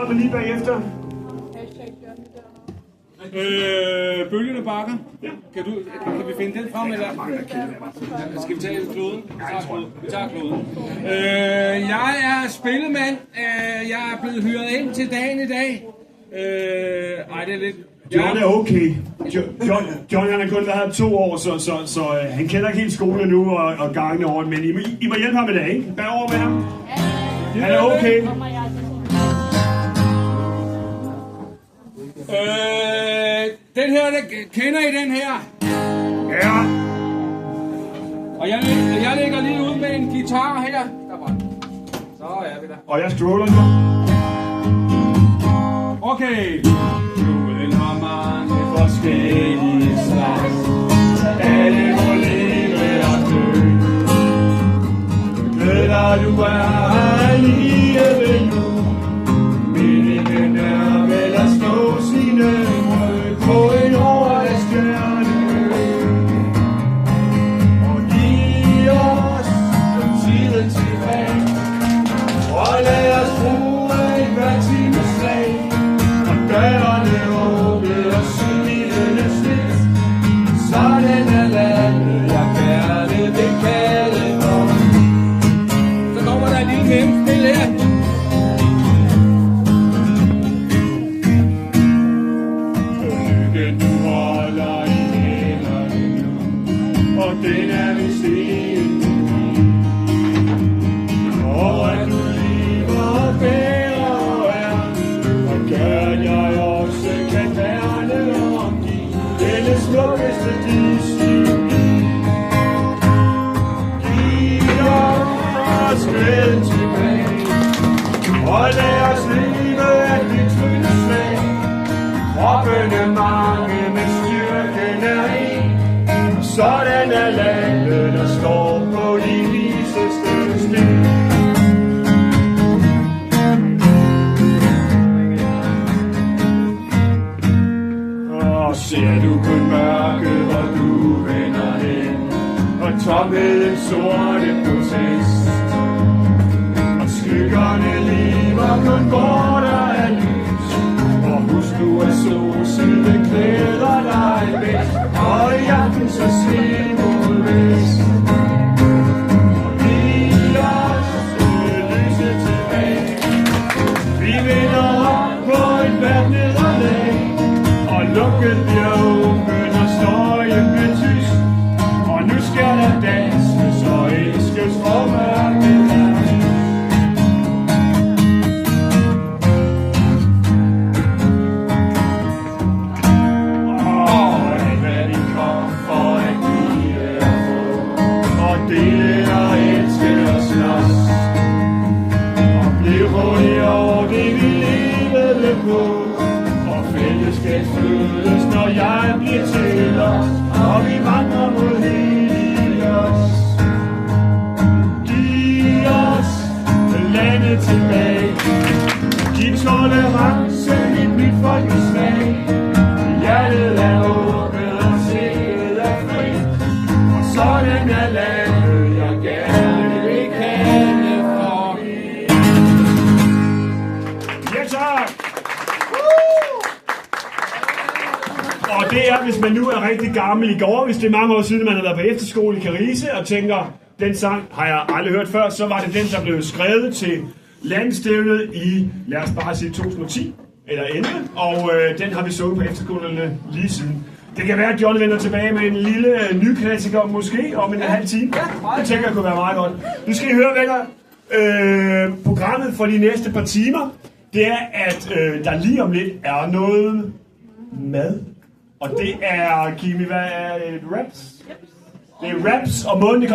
Men lige bagefter. Bølgende bakker. Ja. Kan vi finde den frem, eller? Skal vi tage kloden? Vi tager kloden. Jeg er spillemand. Jeg er blevet hyret ind til dagen i dag. Det er lidt... John er okay. John han har kun været her 2 år, så han kender ikke helt skolen nu og gangene over, men I må hjælpe ham med det, ikke? Bær over med ham. Han er okay. Den her, kender I den her? Ja. Og jeg ligger lige ude med en guitar her. Der var den. Så er vi der. Og jeg scroller nu. Okay. Kloden har mange forskellige slags. Alle må leve og dø. Ved at du er alligevel nu. Meningen er vel at slå sine rød på en overstjerne. Og giv os tiden tilbage. Og lad os bruge hver times slag. Og dørene åbne og synligheden slidt. Sådan er landet, jeg gerne vil kalde for. Så kommer der en lille gennemspil her. Lykken du holder i hænderne nu. Og den er vist en. Og at du lever og bærer og er. Og gør at jeg også kan værne om din. Denne smukkeste disciplin. Giv os glæden tilbage. Og lad os leve af dit trylleslag. Kroppen er mange, men styrken er en. Sådan er landet, der står på de viseste sten. Og ser du kun mørket, hvor du vender hen, og tomheden sorte protest. Og skyggerne lever kun hvor der er lys. Og husk nu at solsiden klæder dig bedst. Og i aften så se mod vest. Og giv os lyset tilbage. Vi vender op på et hvert nederlag. Og lukket bliver åben og støjen bliver tyst. Og nu skal der danses og elskes for mørket er. Dele og elske og slås. Og bliv hurtigt over det vi levede på. Og fællesskab føles når jeg bliver til os. Og vi vandrer mod Helios. Giv os landet tilbage. Giv tolerance et nyt folkeslag. Hjertet er åbent og sindet er fri. Og sådan er landet. Og det er, hvis man nu er rigtig gammel i går, hvis det er mange år siden, man har været på efterskole i Karise, og tænker, den sang har jeg aldrig hørt før, så var det den, der blev skrevet til landstævnet i, lad os bare sige 2010 eller 11, og den har vi sunget på efterskolerne lige siden. Det kan være, at John vender tilbage med en lille ny klassiker, måske om en halv time. Det tænker jeg kunne være meget godt. Nu skal I høre, venner, programmet for de næste par timer, det er, at der lige om lidt er noget mad. Og det er, Kimi, hvad er det? Raps? Det er raps, og måden det kommer